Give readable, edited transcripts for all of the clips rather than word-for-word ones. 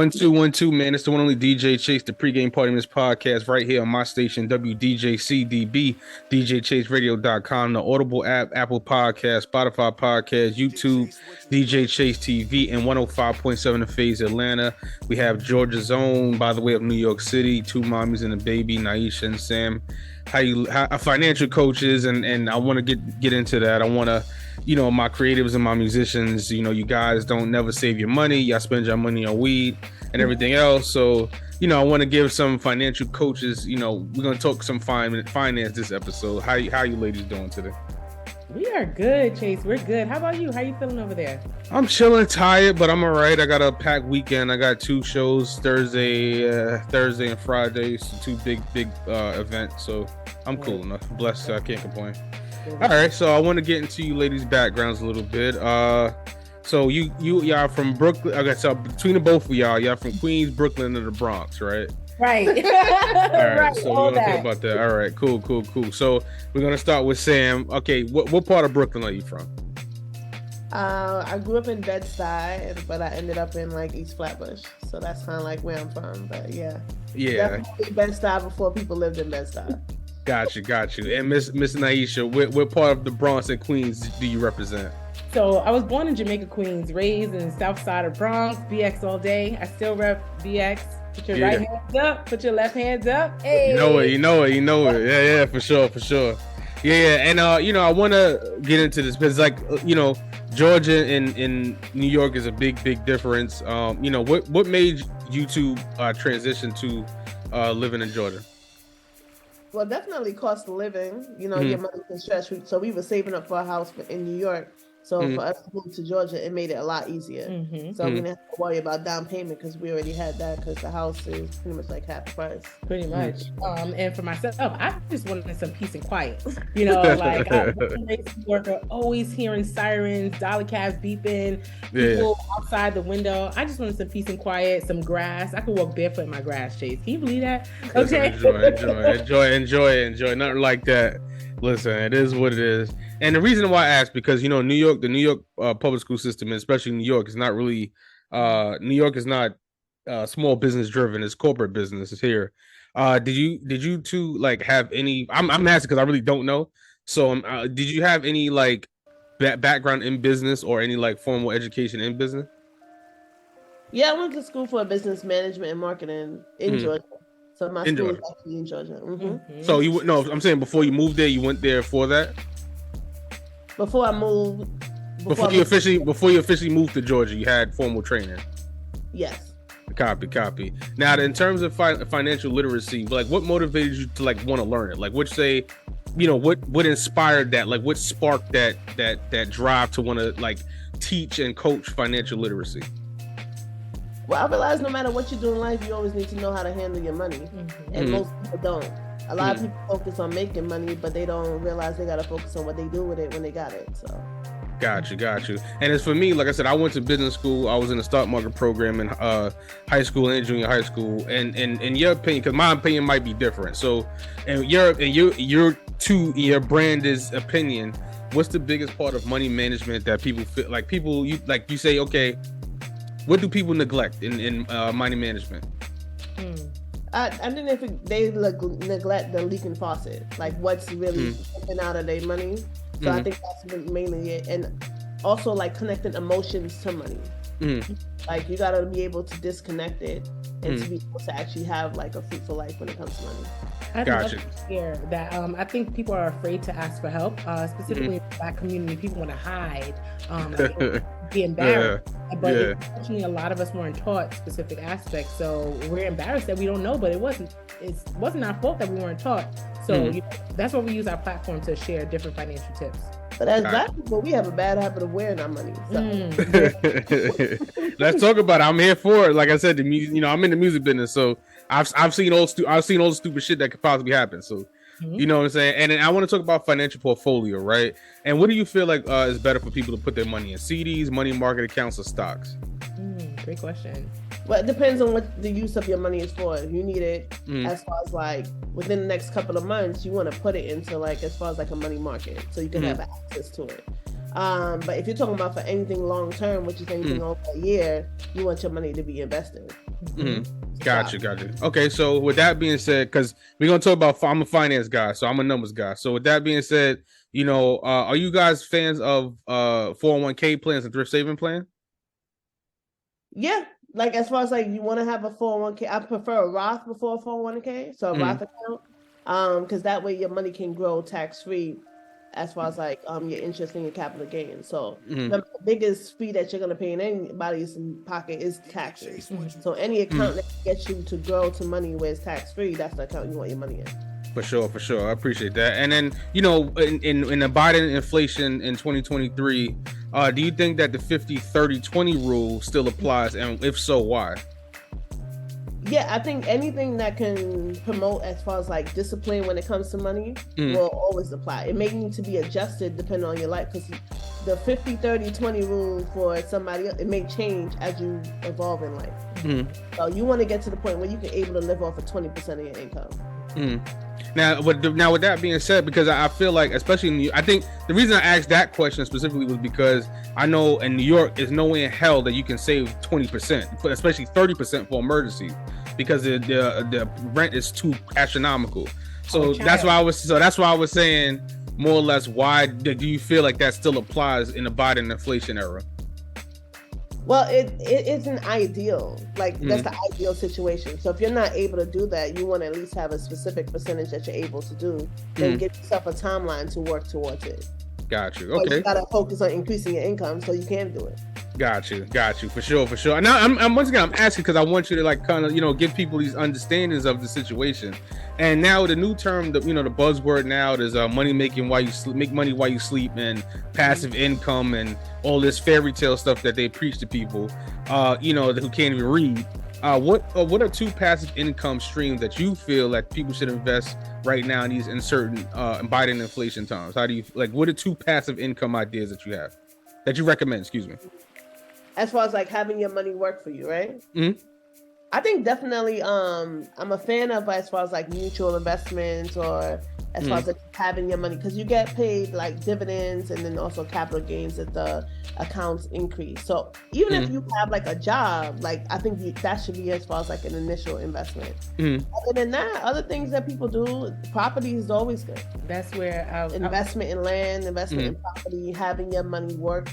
1212, man. It's the one only DJ Chase, the pregame party miss podcast right here on my station, WDJCDB, DJChaseRadio.com, the Audible app, Apple Podcast, Spotify Podcast, YouTube, DJ Chase TV, and 105.7 The Phase Atlanta. We have Georgia's own, by the way, of New York City, two mommies and a baby, Nyesha and Sam. How financial coaches, and I want to get into that. I want to, my creatives and my musicians, you guys don't never save your money. Y'all spend your money on weed and everything else. So, I want to give some financial coaches, we're going to talk some finance this episode. How you ladies doing today? We are good, Chase. We're good. How about you? How you feeling over there? I'm chilling, tired, but I'm all right. I got a packed weekend. I got two shows, Thursday and Friday, so two big events. So I'm cool enough. Blessed. I can't complain. All right, so I want to get into you ladies' backgrounds a little bit. So y'all from Brooklyn. Okay, so between the both of y'all from Queens, Brooklyn, and the Bronx, right? Right. All right. Right. So we're gonna talk about that. All right. Cool. So we're gonna start with Sam. Okay, what part of Brooklyn are you from? I grew up in Bed-Stuy, but I ended up in East Flatbush, so that's kind of where I'm from. But yeah, definitely Bed-Stuy before people lived in Bed-Stuy. Got you. And Miss Nyesha, what part of the Bronx and Queens do you represent? So I was born in Jamaica, Queens, raised in the south side of Bronx, BX all day. I still rep BX. Put your right hands up, put your left hands up. Hey. You know it. Yeah, for sure. Yeah. And I want to get into this because Georgia and New York is a big difference. What made you two transition to living in Georgia? Well, definitely cost of living. Your money can stretch. So we were saving up for a house in New York. So for us to move to Georgia, it made it a lot easier. So we didn't have to worry about down payment because we already had that because the house is pretty much half the price. Pretty much. And for myself, I just wanted some peace and quiet. I worker always hearing sirens, dollar cabs beeping, people outside the window. I just wanted some peace and quiet, some grass. I could walk barefoot in my grass, Chase. Can you believe that? Okay. Enjoy. Nothing like that. Listen, it is what it is. And the reason why I asked, because, the New York public school system, especially New York, is not really, New York is not small business driven. It's corporate business. It's here. Did you two have any, I'm asking because I really don't know. So did you have any background in business or any formal education in business? Yeah, I went to school for business management and marketing in Georgia. So my school is actually in Georgia. So I'm saying before you moved there, you went there for that? Before I moved. Before you officially moved to Georgia, you had formal training? Yes. Copy. Now, in terms of financial literacy, what motivated you to want to learn it? What inspired that? What sparked that drive to want to teach and coach financial literacy? Well, I realized no matter what you do in life, you always need to know how to handle your money. And most people don't. A lot of people focus on making money, but they don't realize they got to focus on what they do with it when they got it. So. Got you. And as for me, like I said, I went to business school. I was in the stock market program in high school and junior high school. And in your opinion, because my opinion might be different. So, in your brand's opinion, what's the biggest part of money management that people feel you say, okay, what do people neglect in money management? I think they neglect the leaking faucet, what's really taken out of their money. So I think that's mainly it. And also connecting emotions to money. You got to be able to disconnect it and to be able to actually have a fruitful life when it comes to money. I'd love to hear that. I think people are afraid to ask for help, specifically in the Black community. People want to hide, be embarrassed. But unfortunately, a lot of us weren't taught specific aspects, so we're embarrassed that we don't know. But it wasn't our fault that we weren't taught. So that's why we use our platform to share different financial tips. But as Black people, we have a bad habit of wearing our money. So. Let's talk about it. I'm here for it. Like I said, the music. I'm in the music business, so I've seen all the stupid shit that could possibly happen. So, you know what I'm saying. And then I want to talk about financial portfolio, right? And what do you feel is better for people to put their money in? CDs, money market accounts, or stocks? Great question. Well, it depends on what the use of your money is for. If you need it as far as within the next couple of months, you want to put it into as far as a money market so you can have access to it. But if you're talking about for anything long term, which is anything over a year, you want your money to be invested. Got you. Okay, so with that being said, because we're gonna talk about, I'm a finance guy, so I'm a numbers guy. So with that being said, are you guys fans of 401k plans and thrift saving plan? Yeah, like as far as like you want to have a 401k, I prefer a Roth before a 401k, so a Roth account, because that way your money can grow tax free. As far as like your interest in your capital gain. So the biggest fee that you're gonna pay in anybody's pocket is taxes. So any account that gets you to grow to money where it's tax free, that's the account you want your money in. For sure. I appreciate that. And then, in the Biden inflation in 2023, do you think that the 50-30-20 rule still applies? And if so, why? Yeah, I think anything that can promote as far as like discipline when it comes to money will always apply. It may need to be adjusted depending on your life, because the 50-30-20 rule for somebody else, it may change as you evolve in life. So you want to get to the point where you can able to live off of 20% of your income. Now, with that being said, because I feel like, especially I think the reason I asked that question specifically was because I know in New York, there's no way in hell that you can save 20%, but especially 30% for emergency, because the rent is too astronomical. So that's why I was saying more or less, why do you feel like that still applies in the Biden inflation era? Well, it isn't ideal. Like that's the ideal situation. So if you're not able to do that, you want to at least have a specific percentage that you're able to do. Then give yourself a timeline to work towards it. Got you. Okay. So you gotta focus on increasing your income so you can do it. Got you. For sure. And now I'm once again, I'm asking because I want you to like kind of give people these understandings of the situation. And now the new term, the buzzword now is money making while you sleep, make money while you sleep, and passive income, and all this fairy tale stuff that they preach to people, who can't even read. What are two passive income streams that you feel like people should invest right now in these certain Biden inflation times? How do you what are two passive income ideas that you have that you recommend? Excuse me. As far as like having your money work for you, right? I think definitely I'm a fan of as far as like mutual investments, or as far as like having your money, because you get paid like dividends and then also capital gains if the accounts increase. So even if you have like a job, like I think that should be as far as like an initial investment. Other than that, other things that people do, property is always good. That's where investment in land, investment in property, having your money work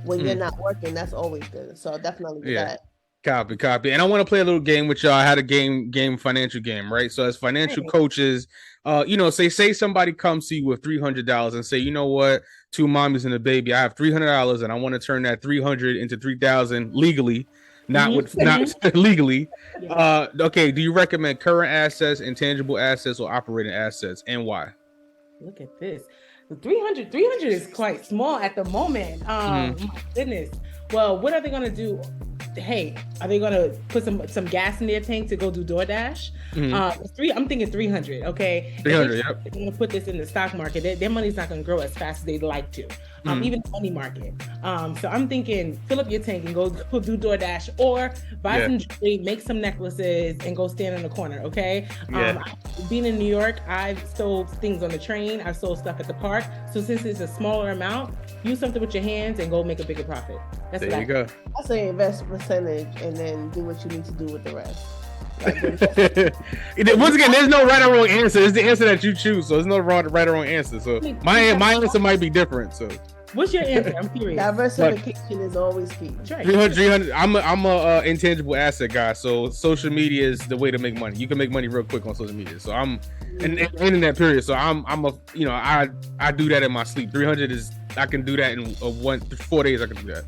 when you're not working, that's always good. So definitely do that. Copy. And I want to play a little game with y'all. I had a financial game, right? So as financial coaches, say somebody comes to you with $300 and say, you know what, two mommies and a baby, I have $300 and I want to turn that 300 into 3,000 legally, not legally. Okay, do you recommend current assets, intangible assets, or operating assets, and why? Look at this. The 300 is quite small at the moment. My goodness. Well, what are they going to do? Hey, are they going to put some gas in their tank to go do DoorDash? I'm thinking 300. Okay, 300. Yep. They're going to put this in the stock market. Their money's not going to grow as fast as they'd like to. Even the money market. So I'm thinking, fill up your tank and go do DoorDash, or buy some jewelry, make some necklaces, and go stand in the corner. Okay. Being in New York, I've sold things on the train. I've sold stuff at the park. So since it's a smaller amount, use something with your hands and go make a bigger profit. That's there you go. I say invest percentage and then do what you need to do with the rest. Once again, there's no right or wrong answer. It's the answer that you choose. So there's no right or wrong answer. So my answer might be different. So what's your answer? I'm curious. Diversification is always key. 300. I'm a intangible asset guy. So social media is the way to make money. You can make money real quick on social media. So I'm in that period. So I do that in my sleep. 300 is, I can do that in 4 days. I can do that.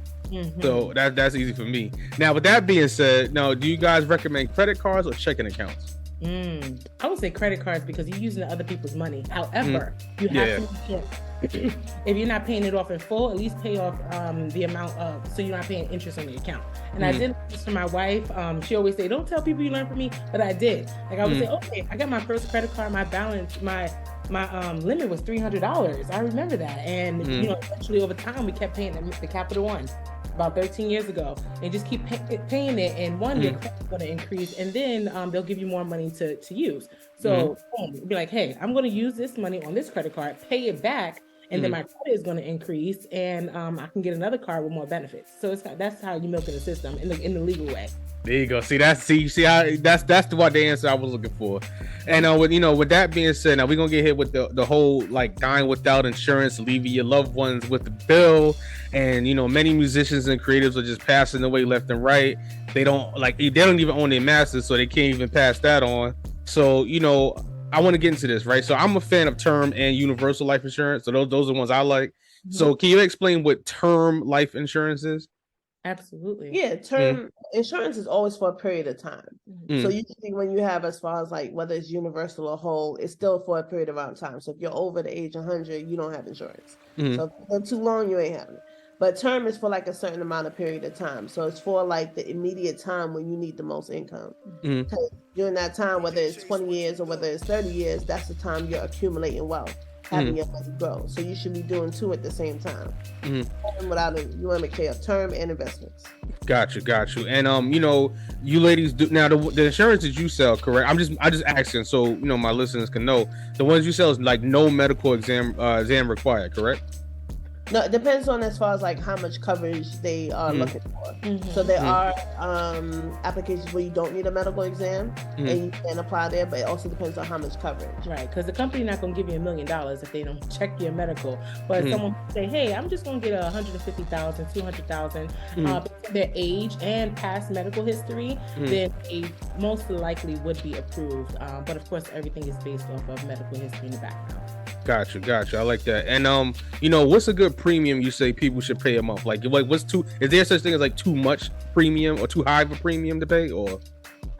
So that's easy for me. Now, with that being said, now, do you guys recommend credit cards or checking accounts? I would say credit cards, because you're using other people's money. However, you have to if you're not paying it off in full, at least pay off the amount so you're not paying interest on the account. And I did this for my wife. She always say, don't tell people you learn from me, but I did. Like I would say, okay, I got my first credit card, my balance, my limit was $300. I remember that. And eventually over time we kept paying the Capital One about 13 years ago, and just keep paying it, and your credit's going to increase, and then they'll give you more money to use. So be like, hey, I'm going to use this money on this credit card, pay it back, and then my credit is going to increase, and I can get another card with more benefits. So that's how you milk in the system in the legal way. There you go. See how that's the answer I was looking for. And with that being said, now we're gonna get hit with the whole like dying without insurance, leaving your loved ones with the bill, and many musicians and creatives are just passing away left and right. They don't even own their masters, so they can't even pass that on. So I want to get into this, right? So I'm a fan of term and universal life insurance. So those are the ones I like. Mm-hmm. So can you explain what term life insurance is? Absolutely. Yeah, term insurance is always for a period of time. So usually when you have, as far as like whether it's universal or whole, it's still for a period of time. So if you're over the age of 100, you don't have insurance. So if you're too long, you ain't having it. But term is for like a certain amount of period of time. So it's for like the immediate time when you need the most income. Because during that time, whether it's 20 years or whether it's 30 years, that's the time you're accumulating wealth, having your money grow. So you should be doing two at the same time. You want to make sure you have term and investments. Got you. And you ladies do now the insurance that you sell, correct? I just asking so my listeners can know. The ones you sell is like no medical exam required, correct? No, it depends on as far as like how much coverage they are looking for. So there are applications where you don't need a medical exam and you can apply there, but it also depends on how much coverage. Right, because the company not going to give you $1 million if they don't check your medical. But if someone say, hey, I'm just going to get $150,000, $200,000, their age and past medical history, then they most likely would be approved. But of course, everything is based off of medical history in the background. Got you. I like that. And what's a good premium you say people should pay a month? Like what's is there such thing as like too much premium or too high of a premium to pay? Or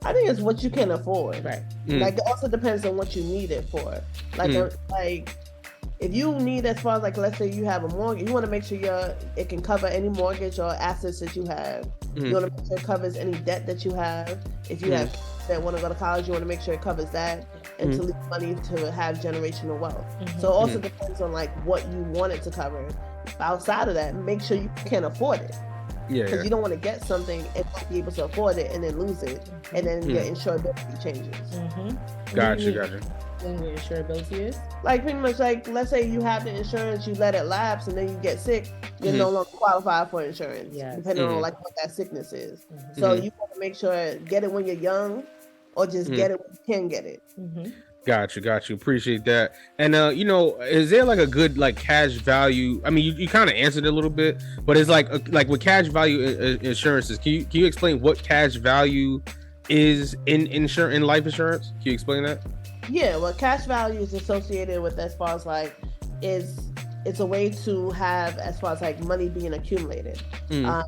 I think it's what you can afford. Right. Like it also depends on what you need it for. Like if you need, as far as like, let's say you have a mortgage, you want to make sure it can cover any mortgage or assets that you have. You want to make sure it covers any debt that you have. If you have kids that want to go to college, you want to make sure it covers that, and to leave money to have generational wealth. So it also depends on like what you want it to cover. Outside of that, make sure you can afford it. Because you don't want to get something and not be able to afford it and then lose it, and then your insurability changes. Gotcha. When your insurability is? Like pretty much like, let's say you have the insurance, you let it lapse, and then you get sick, you're no longer qualified for insurance, depending on like what that sickness is. So you want to make sure, get it when you're young, or just get it when you can get it. Got you. Appreciate that. And is there like a good like cash value? I mean, you kind of answered it a little bit, but it's like with cash value insurances. Can you explain what cash value is in life insurance? Can you explain that? Yeah, well, cash value is associated with, as far as like, it's a way to have, as far as like money being accumulated and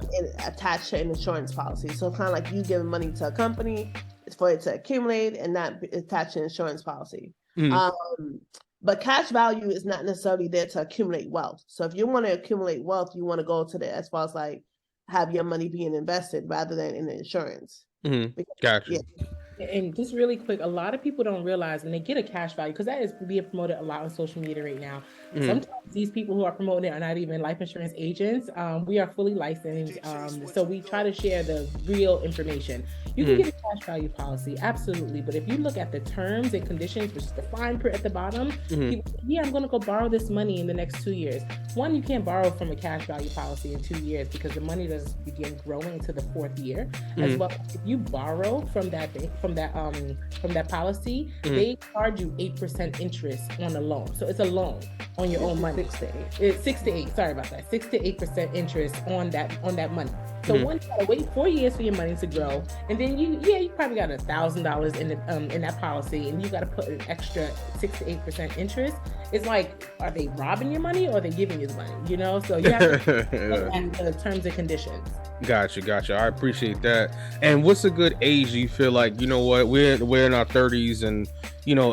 attached to an insurance policy. So kind of like you giving money to a company for it to accumulate and not attach an insurance policy. But cash value is not necessarily there to accumulate wealth. So if you want to accumulate wealth, you want to go to as far as like have your money being invested rather than in the insurance. Gotcha. And just really quick, a lot of people don't realize when they get a cash value, because that is being promoted a lot on social media right now. Sometimes these people who are promoting it are not even life insurance agents. We are fully licensed, so we try to share the real information. You can get a cash value policy, absolutely, but if you look at the terms and conditions, which is the fine print at the bottom, people, I'm going to go borrow this money in the next 2 years. One, you can't borrow from a cash value policy in 2 years because the money doesn't begin growing to the 4th year. As well, if you borrow from that policy, they charge you 8% interest on a loan. So it's a loan on your own money. 6 to 8. Sorry about that. 6 to 8% interest on that money. So one, you gotta wait 4 years for your money to grow, and then you probably got $1,000 in that policy, and you got to put an extra 6 to 8% interest. It's like, are they robbing your money or are they giving you the money? So you have to look at the terms and conditions. Gotcha. I appreciate that. And what's a good age you feel like, we're in our 30s, and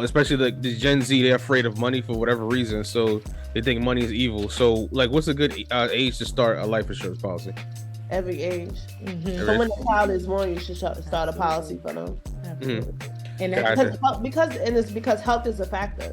especially the Gen Z, they're afraid of money for whatever reason, so they think money is evil. So like, what's a good age to start a life insurance policy? Every age. So when the child is born, you should start a policy for them. Absolutely. And it's because health is a factor.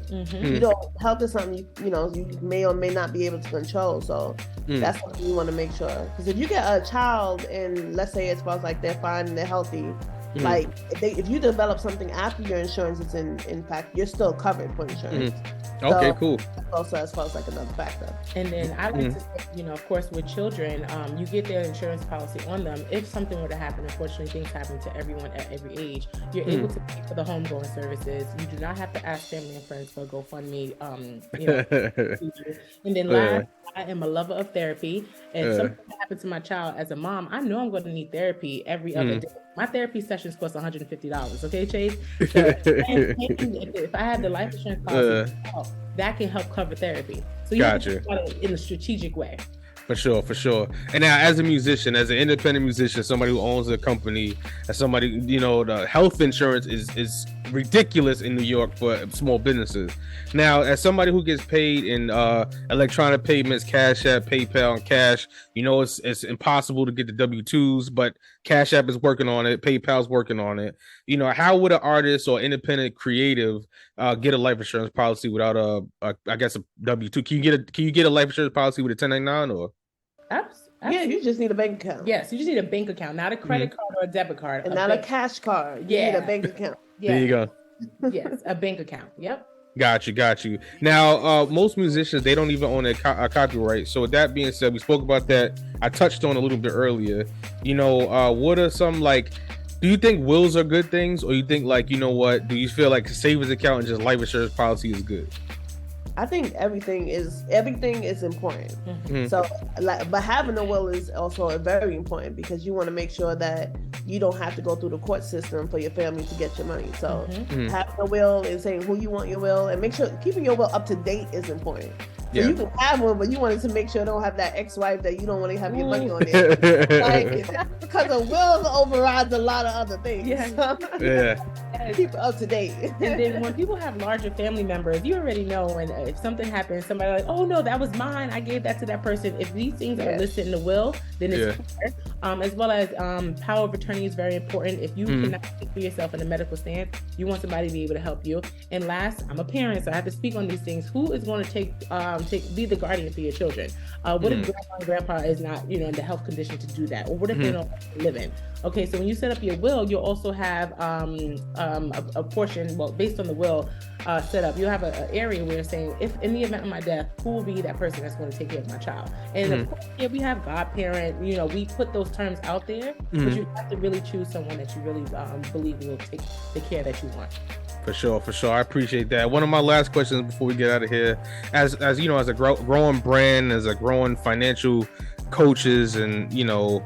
Health is something you may or may not be able to control. So that's something you want to make sure. Because if you get a child and let's say as far as like they're fine and they're healthy, like if you develop something after your insurance is in fact, you're still covered for insurance. Okay, cool. Also, as far as like another factor. And then I like to say, you know, of course, with children, you get their insurance policy on them. If something were to happen, unfortunately, things happen to everyone at every age. You're able to pay for the homegoing services. You do not have to ask family and friends for a GoFundMe. You know, and then last, I am a lover of therapy. And something happened to my child as a mom, I know I'm going to need therapy every other day. My therapy sessions cost $150. Okay, Chase. So, if I had the life insurance policy, that can help cover therapy. So you have to think about it in a strategic way. For sure. And now, as a musician, as an independent musician, somebody who owns a company, as somebody, you know, the health insurance is ridiculous in New York for small businesses. Now, as somebody who gets paid in electronic payments, Cash App, PayPal, and cash, you know, it's impossible to get the W-2s, but Cash App is working on it, PayPal's working on it. You know, how would an artist or independent creative get a life insurance policy without a W-2? Can you get a life insurance policy with a 1099 or? Absolutely. Yeah, you just need a bank account. Yes, you just need a bank account, not a credit card or a debit card. And not a cash card. You need a bank account. Yeah. There you go. Yes, a bank account. Yep. Got you. Now, most musicians, they don't even own a copyright. So with that being said, we spoke about that. I touched on a little bit earlier. You know, what are some, like, do you think wills are good things? Or you think, like, you know what, do you feel like a savings account and just life insurance policy is good? I think everything is important. So, like, but having a will is also very important because you want to make sure that you don't have to go through the court system for your family to get your money. So, having a will and saying who you want your will, and make sure keeping your will up to date is important. So you can have one, but you wanted to make sure don't have that ex-wife that you don't want to have your money on there. Like, because a will overrides a lot of other things. Keep it up to date. And then when people have larger family members, you already know when if something happens, somebody like, oh no, that was mine, I gave that to that person. If these things are listed in the will, then it's clear. As well as power of attorney is very important. If you cannot speak for yourself in a medical stance, you want somebody to be able to help you. And last, I'm a parent, so I have to speak on these things. Who is going to be the guardian for your children? What if grandma and grandpa is not, you know, in the health condition to do that? Or what if they don't live in? Okay, so when you set up your will, you'll also have a portion, well, based on the will set up, you'll have an area where you're saying, if in the event of my death, who will be that person that's going to take care of my child? And of course, we have godparent, you know, we put those terms out there, but you have to really choose someone that you really believe will take the care that you want. For sure. I appreciate that. One of my last questions before we get out of here, as you know, as a growing brand, as a growing financial coaches, and, you know,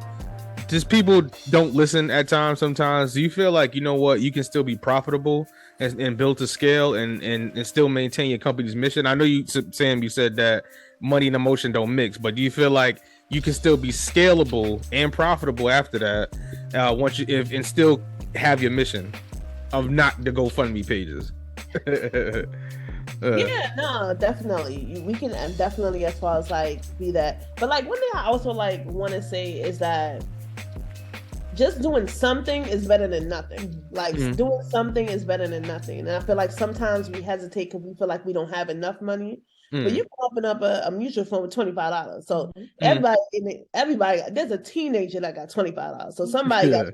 just people don't listen at times sometimes. Do you feel like, you know what, you can still be profitable and build to scale and still maintain your company's mission? I know Sam, you said that money and emotion don't mix, but do you feel like you can still be scalable and profitable after that once you and still have your mission of not the GoFundMe pages? Yeah, no, definitely. We can definitely, as far as like be that. But like one thing I also like want to say is that just doing something is better than nothing. Like doing something is better than nothing. And I feel like sometimes we hesitate because we feel like we don't have enough money. But you can open up a mutual fund with $25. So everybody, there's a teenager that got $25. So somebody got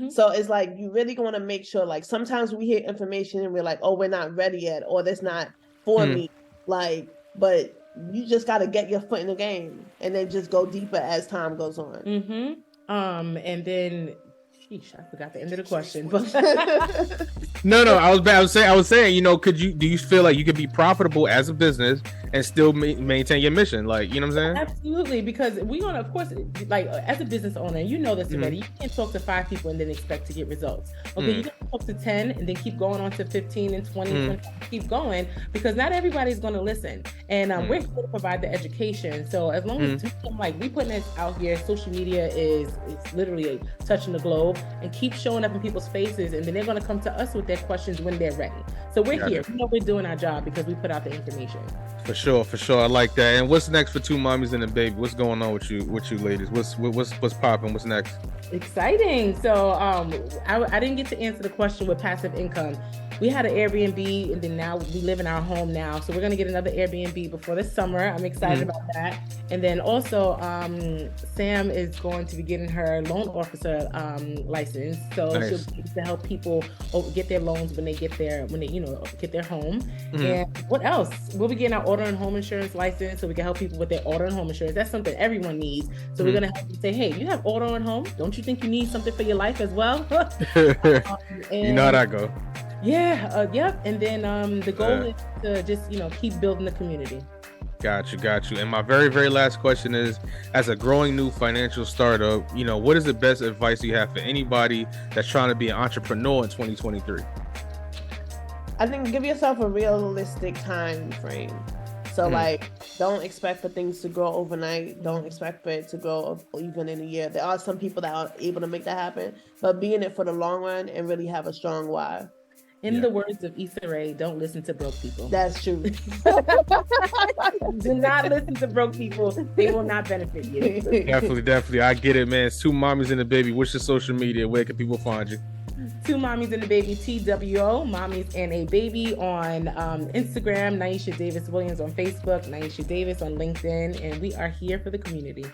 So it's like you really want to make sure, like sometimes we hear information and we're like, oh, we're not ready yet, or that's not for me. Like, but you just got to get your foot in the game and then just go deeper as time goes on. And then, sheesh, I forgot the end of the question. But no, I was saying, you know, do you feel like you could be profitable as a business and still maintain your mission? Like, you know what I'm saying? Absolutely, because we're gonna, of course, like as a business owner, you know this already. You can't talk to 5 people and then expect to get results. Okay, you can talk to 10 and then keep going on to 15 and 20, keep going, because not everybody's gonna listen. And we're here to provide the education. So as long as we putting this out here, social media is literally touching the globe, and keep showing up in people's faces, and then they're gonna come to us with their questions when they're ready. So we're here. We know we're doing our job because we put out the information. For sure. I like that. And what's next for Two Mommies and a Baby? What's going on with you ladies? What's popping? What's next? Exciting. So I didn't get to answer the question with passive income. We had an Airbnb and then now we live in our home now. So we're gonna get another Airbnb before the summer. I'm excited about that. And then also Sam is going to be getting her loan officer license. So she'll be able to help people get their loans when they get their get their home. And what else? We'll be getting our auto and home insurance license so we can help people with their auto and home insurance. That's something everyone needs. So we're gonna help you say, hey, you have auto and home. Don't you think you need something for your life as well? You know how that go. Yeah, yep. And then the goal is to just, keep building the community. Got you. And my very, very last question is, as a growing new financial startup, what is the best advice you have for anybody that's trying to be an entrepreneur in 2023? I think give yourself a realistic time frame. So don't expect for things to grow overnight. Don't expect for it to grow even in a year. There are some people that are able to make that happen, but be in it for the long run and really have a strong why. In the words of Issa Rae, don't listen to broke people. That's true. Do not listen to broke people. They will not benefit you. Definitely. I get it, man. It's Two Mommies and a Baby. What's your social media? Where can people find you? Two Mommies and a Baby, TWO, Mommies and a Baby on Instagram, Nyesha Davis Williams on Facebook, Nyesha Davis on LinkedIn, and we are here for the community.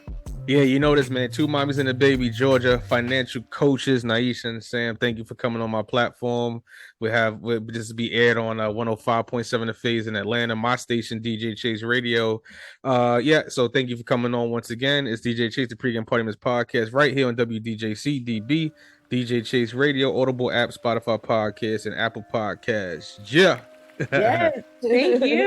Yeah, you know this, man. Two Mommies and a Baby, Georgia financial coaches, Nyesha and Sam. Thank you for coming on my platform. We'll just be aired on 105.7 The Phase in Atlanta, my station, DJ Chase Radio. So thank you for coming on once again. It's DJ Chase, the Pregame Party Miss Podcast, right here on WDJC-DB, DJ Chase Radio, Audible app, Spotify Podcasts, and Apple Podcasts. Yeah. Yes, thank you.